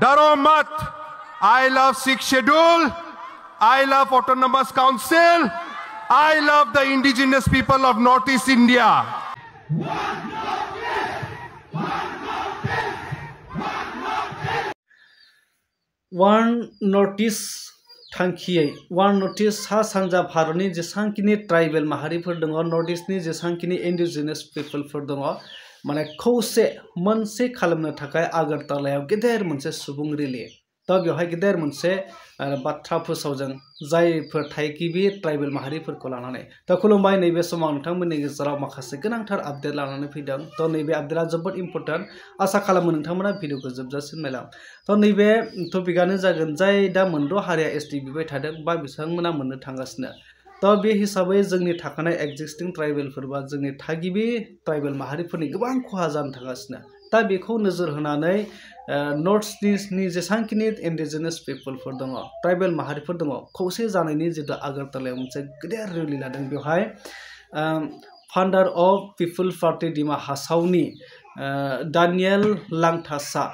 डरो मत. I love 6th schedule. I love autonomous council. I love the indigenous people of Northeast India. One notice थांखियै one notice सा सानजा भारतनि जेसांखिनि tribal माहारिफोर दङ नर्थ इस्टनि जेसांखिनि इन्डिजिनियास पिपलफोर दङ माने खौसे मोनसे खालामनो थाखाय आगरतलायाव गेदेर मोनसे सुबुं रेलि दा बेवहाय गेदेर मोनसे बाथ्रा फोसावजों जायफोर थागिबि ट्राइबेल माहारिफोरखौ लानानै दा खुलुमबाय नैबे समाव नोंथांमोननि गेजेराव माखासे गोनांथार आपडेट लानानै फैदों दा नैबे आपडेटआ जोबोद इम्पर्टेन्ट आसा खालामो नोंथांमोना भिडिअखौ जोबजासिम नायलां दा नैबे टपिकआनो जागोन जाय दा मोनद' हारिया एसटि बिबाय थादों बा बिथांमोना मोननो थांगासिनो दा बे हिसाबै जोंनि थाखानाय एक्जिस्टिं ट्राइबेलफोर बा जोंनि थागिबि ट्राइबेल माहारिफोरनि गोबां खहा जानो थांगासिनो दा बेखौ नोजोर होनानै नर्थ इस्टनि जेसांखिनि इन्डिजिनियास पिपलफोर दङ ट्राइबेल माहारिफोर दङ खौसे जानायनि जितु आगरतलायाव मोनसे गेदेर रेलि लादों बेवहाय फाउन्डार of people party Dima हासावनि Daniel लांथासा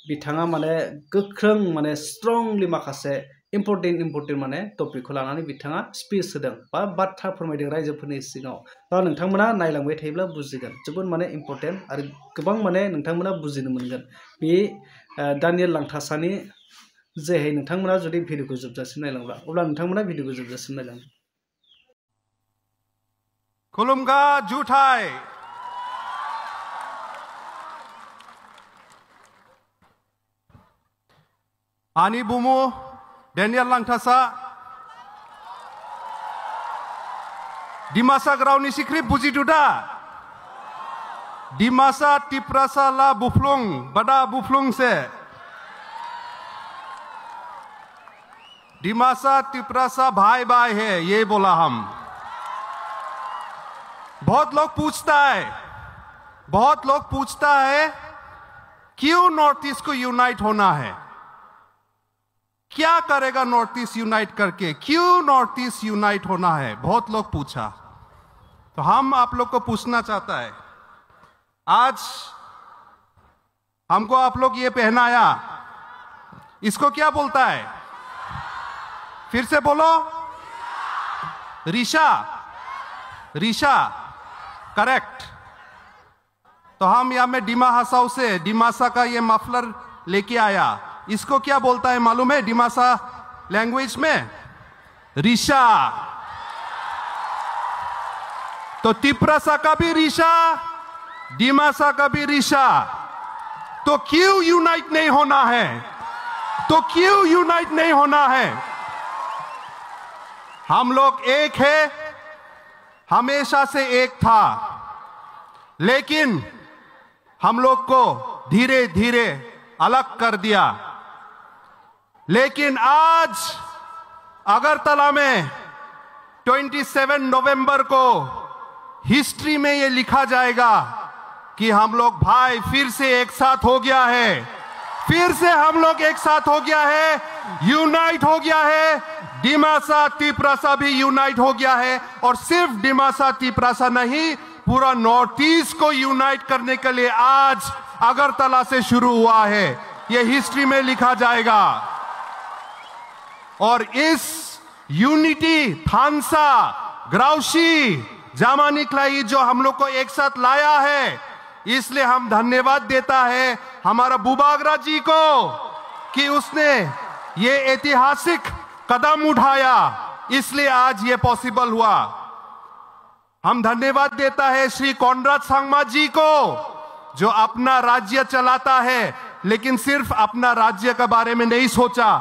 बिथाङा माने गोख्रों माने स्ट्रंलि माखासे इम्पर्टेन्ट माने टपिकखौ लानानै बिथाङा स्पिच होदों बा बाथ्रा फोरमायदों रायजोफोरनि सिगाङाव दा नोंथांमोना नायलांबाय थायोब्ला बुजिगोन जोबोद माने इम्पर्टेन्ट आरो गोबां माने नोंथांमोना बुजिनो मोनगोन बे दानियेल लांथासानि जेहै नोंथांमोना जुदि भिडिअखौ जोबजासिम नायलांब्ला अब्ला नोंथांमोना भिडिअखौ जोबजासिम नायलां खुलुमगा जुथाय Ani Bumu, Daniel Langtasa, di masa Grauni Sikrip Buji Duda, di masa Tiprasa la Buflung, Bada Buflung se, di masa Tiprasa भाई भाई है ये बोला हम. बहुत लोग पूछता है क्यों नॉर्थ ईस्ट को यूनाइट होना है, क्या करेगा नॉर्थ ईस्ट यूनाइट करके, क्यों नॉर्थ ईस्ट यूनाइट होना है, बहुत लोग पूछा. तो हम आप लोग को पूछना चाहता है, आज हमको आप लोग ये पहनाया, इसको क्या बोलता है, फिर से बोलो, रीशा करेक्ट. तो हम यहां में डिमा हसाऊ से डिमासा का ये मफलर लेके आया, इसको क्या बोलता है मालूम है डिमासा लैंग्वेज में, रीशा. तो तिप्रासा का भी रीशा, डिमासा का भी रीशा. तो क्यों यूनाइट नहीं होना है, हम लोग एक है, हमेशा से एक था, लेकिन हम लोग को धीरे धीरे अलग कर दिया. लेकिन आज अगरतला में 27 नवंबर को हिस्ट्री में ये लिखा जाएगा कि हम लोग भाई फिर से एक साथ हो गया है, यूनाइट हो गया है. डिमासा तिप्रासा भी यूनाइट हो गया है, और सिर्फ डिमासा तिप्रासा नहीं, पूरा नॉर्थ ईस्ट को यूनाइट करने के लिए आज अगरतला से शुरू हुआ है. ये हिस्ट्री में लिखा जाएगा. और इस यूनिटी थानसा ग्राउशी जामानिकलाई जो हम लोग को एक साथ लाया है, इसलिए हम धन्यवाद देता है हमारा बुबागरा जी को कि उसने ये ऐतिहासिक कदम उठाया, इसलिए आज ये पॉसिबल हुआ. हम धन्यवाद देता है श्री कॉनराड सांगमा जी को जो अपना राज्य चलाता है, लेकिन सिर्फ अपना राज्य के बारे में नहीं सोचा,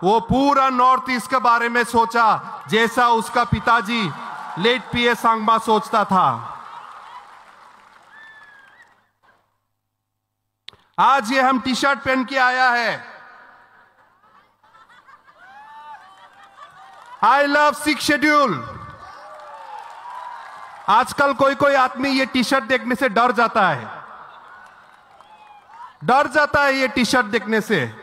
वो पूरा नॉर्थ ईस्ट के बारे में सोचा, जैसा उसका पिताजी लेट पीए सांगमा सोचता था. आज ये हम टी शर्ट पहन के आया है, आई लव 6th शेड्यूल. आजकल कोई आदमी ये टी शर्ट देखने से डर जाता है ये टी शर्ट देखने से.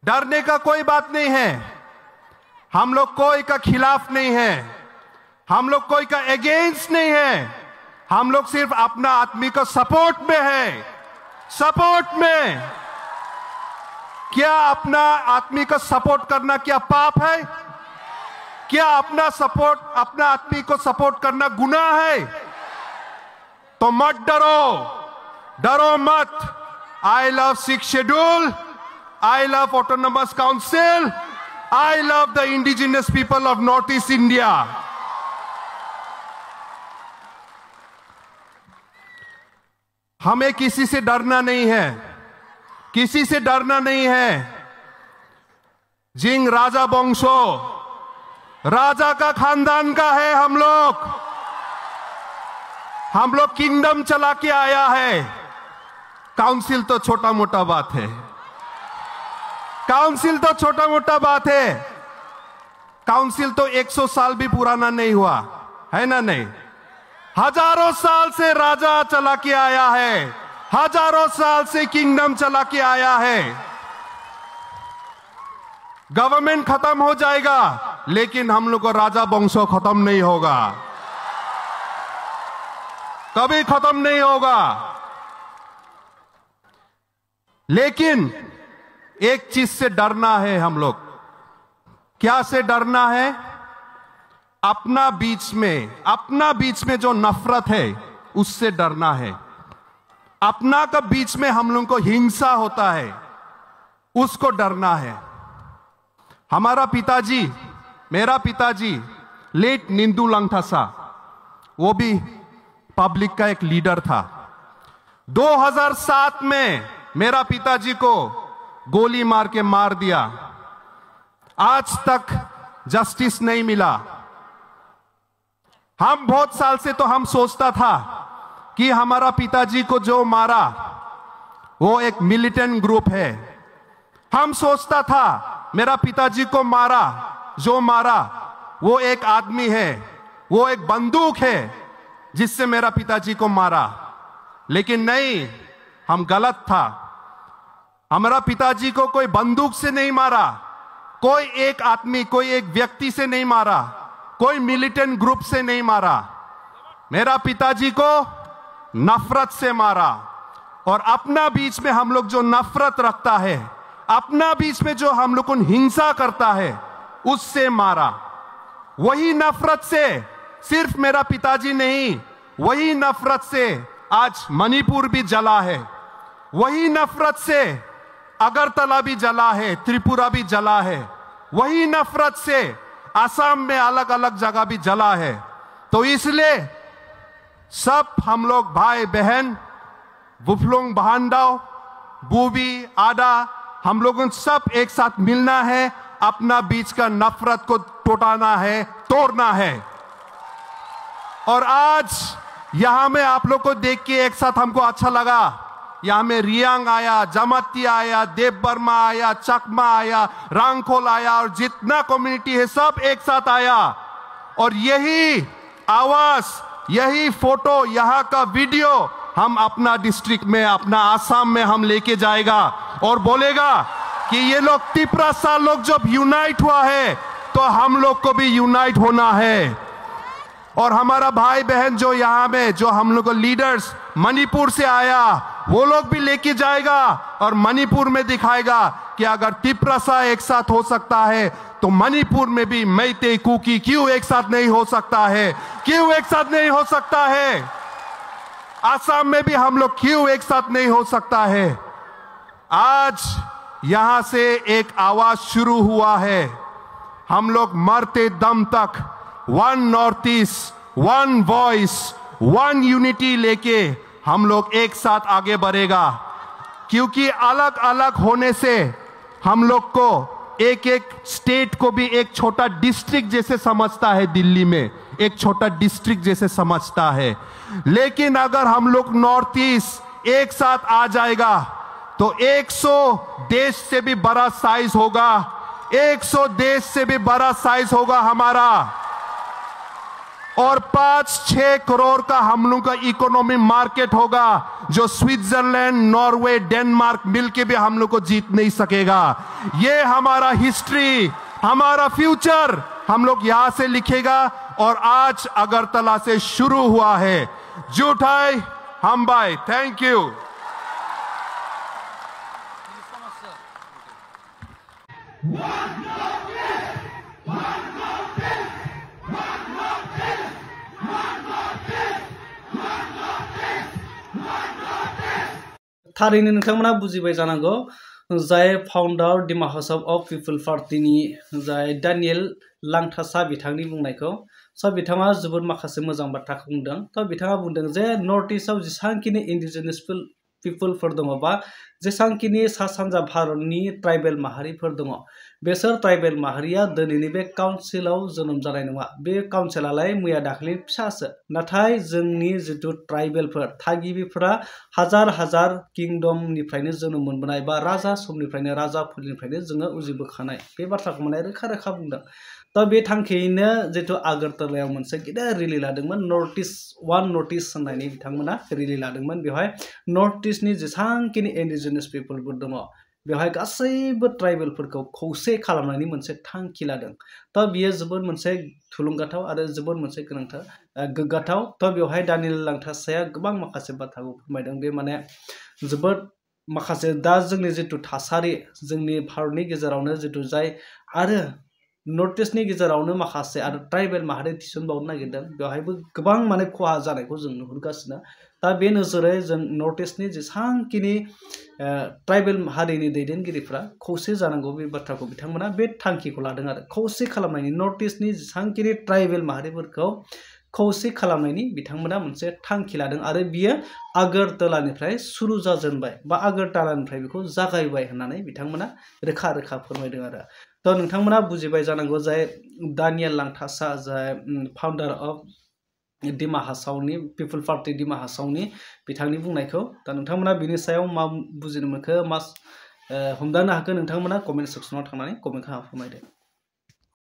डरने का कोई बात नहीं है, हम लोग कोई का खिलाफ नहीं है, हम लोग कोई का अगेंस्ट नहीं है, हम लोग सिर्फ अपना आदमी को सपोर्ट में है. क्या अपना आदमी का सपोर्ट करना क्या पाप है? क्या अपना आदमी को सपोर्ट करना गुनाह है? तो मत डरो मत। I love 6th schedule, I love autonomous council, I love the indigenous people of north east India. हमें किसी से डरना नहीं है, किसी से डरना नहीं है। जिंग राजा वंशो, राजा का खानदान का है हम लोग किंगडम चला के आया है। काउंसिल तो छोटा मोटा बात है, काउंसिल तो छोटा मोटा बात है। काउंसिल तो 100 साल भी पुराना नहीं हुआ है ना? नहीं, हजारों साल से राजा चला के आया है, हजारों साल से किंगडम चला के आया है। गवर्नमेंट खत्म हो जाएगा, लेकिन हम लोग को राजा वंशो खत्म नहीं होगा, कभी खत्म नहीं होगा। लेकिन एक चीज से डरना है हम लोग। क्या से डरना है? अपना बीच में जो नफरत है उससे डरना है। अपना का बीच में हम लोग को हिंसा होता है, उसको डरना है। हमारा पिताजी, मेरा पिताजी लेट निंदू लंगथासा, वो भी पब्लिक का एक लीडर था। 2007 में मेरा पिताजी को गोली मार के मार दिया। आज तक जस्टिस नहीं मिला। हम बहुत साल से तो हम सोचता था कि हमारा पिताजी को जो मारा वो एक मिलिटेंट ग्रुप है। हम सोचता था मेरा पिताजी को जो मारा वो एक आदमी है, वो एक बंदूक है जिससे मेरा पिताजी को मारा। लेकिन नहीं, हम गलत था। हमारा पिताजी को कोई बंदूक से नहीं मारा, कोई एक आदमी, कोई एक व्यक्ति से नहीं मारा, कोई मिलिटेंट ग्रुप से नहीं मारा। मेरा पिताजी को नफरत से मारा। और अपना बीच में हम लोग जो नफरत रखता है, अपना बीच में जो हम लोग को हिंसा करता है, उससे मारा। वही नफरत से सिर्फ मेरा पिताजी नहीं, वही नफरत से आज मणिपुर भी जला है, वही नफरत से अगरतला भी जला है, त्रिपुरा भी जला है, वही नफरत से असम में अलग अलग जगह भी जला है। तो इसलिए सब हम लोग भाई बहन, बुफलोंग बहानडाव, बूबी आदा, हम लोगों सब एक साथ मिलना है, अपना बीच का नफरत को टोटाना है, तोड़ना है। और आज यहां में आप लोग को देख के एक साथ हमको अच्छा लगा। यहां में रियांग आया, जमाती आया, देव बर्मा आया, चकमा आया, रांगखोल आया, और जितना कम्युनिटी है सब एक साथ आया। और यही आवाज, यही फोटो, यहां का वीडियो हम अपना डिस्ट्रिक्ट में, अपना आसाम में हम लेके जाएगा और बोलेगा कि ये लोग तिपरासा लोग जब यूनाइट हुआ है तो हम लोग को भी यूनाइट होना है। और हमारा भाई बहन जो यहाँ में, जो हम लोग को लीडर्स मणिपुर से आया, वो लोग भी लेके जाएगा और मणिपुर में दिखाएगा कि अगर तिपरासा एक साथ हो सकता है तो मणिपुर में भी मैते कुकी क्यों एक साथ नहीं हो सकता है, क्यों एक साथ नहीं हो सकता है, आसाम में भी हम लोग क्यों एक साथ नहीं हो सकता है। आज यहां से एक आवाज शुरू हुआ है। हम लोग मरते दम तक one north east, one voice, one unity लेके हम लोग एक साथ आगे बढ़ेगा। क्योंकि अलग अलग होने से हम लोग को एक एक स्टेट को भी एक छोटा डिस्ट्रिक्ट जैसे समझता है, दिल्ली में एक छोटा डिस्ट्रिक्ट जैसे समझता है। लेकिन अगर हम लोग नॉर्थ ईस्ट एक साथ आ जाएगा तो 100 देश से भी बड़ा साइज होगा, 100 देश से भी बड़ा साइज होगा हमारा। और 5-6 करोड़ का हम लोग का इकोनॉमी मार्केट होगा, जो स्विट्जरलैंड, नॉर्वे, डेनमार्क मिलके भी हम लोग को जीत नहीं सकेगा। ये हमारा हिस्ट्री, हमारा फ्यूचर हम लोग यहां से लिखेगा। और आज अगरतला से शुरू हुआ है। जुटाई हम भाई, थैंक यू। थारैनो नोंथांमोना बुजिबाय जानांगौ जाय फाउन्डार डिमा हाउस अफ पिपल पार्टीनि जाय दानियेल लांथासा बिथांनि बुंनायखौ स' बिथाङा जोबोद माखासे मोजां बाथ्राखौ बुंदों थ' बिथाङा बुंदों जे नर्थ इस्टआव जेसांखिनि इन्डिजिनियास पिपलफोर दङ बा जेसांखिनि सा सानजा भारतनि ट्राइबेल माहारिफोर दङ बेसोर ट्राइबेल माहारिया दिनैनि बे काउन्सिलाव जोनोम जानाय नङा बे काउन्सिलालाय मैया दाखालि फिसासो नाथाय जोंनि जिथु ट्राइबेलफोर थागिबिफोरा हाजार हाजार किंडमनिफ्रायनो जोनोम मोनबोनाय बा राजा समनिफ्रायनो राजाफोरनिफ्रायनो जोङो उजिबोखानाय बे बाथ्राखौ माने रोखा रोखा बुंदों दा बे थांखियैनो जिथु आगरतलायाव मोनसे गिदिर रेलि लादोंमोन नर्थ इस्ट होननानै बिथांमोना रेलि लादोंमोन बेवहाय नर्थ इस्टनि जेसांखिनि इन्डिजिनियास पिपलफोर दङ बेवहाय गासैबो ट्राइबेलफोरखौ खौसे खालामनायनि मोनसे थांखि लादों दा बियो जोबोद मोनसे थुलुंगाथाव आरो जोबोद मोनसे गोग्गाथाव थ' बेवहाय दानियेल लांथासाया गोबां माखासे बाथ्राखौ फोरमायदों बे माने जोबोद माखासे दा जोंनि जिथु थासारि जोंनि भारतनि गेजेरावनो जिथु जाय आरो नर्थ इस्टनि गेजेरावनो माखासे आरो ट्राइबेल माहारि थिसनबावनो नागिरदों बेवहायबो गोबां माने खहा जानायखौ जों नुहुरगासिनो दा बे नोजोरै जों नर्थ इस्टनि जेसांखिनि ट्राइबेल हारिनि दैदेनगिरिफ्रा खौसे जानांगौ बे बाथ्राखौ बिथांमोना बे थांखिखौ लादों आरो खौसे खालामनायनि नर्थ इस्टनि जेसांखिनि ट्राइबेल माहारिफोरखौ खौसे खालामनायनि बिथांमोना मोनसे थांखि लादों आरो बियो आगरतलानिफ्राय सुरु जाजेनबाय बा आगरतलानिफ्राय बेखौ जागायबाय होननानै बिथांमोना रोखा रोखा फोरमायदों आरो थ' नोंथांमोना बुजिबाय जानांगौ जाय दानियेल लांथासा जाय फाउन्डार अफ डिमा हासावनि पिपल पार्टी डिमा हासावनि बिथांनि बुंनायखौ दा नोंथांमोना बिनि सायाव मा बुजिनो मोनखो मा हमदांनो हाखो नोंथांमोना कमेन्ट सेक्सनाव थांनानै कमेन्ट खालामना फोरमायदो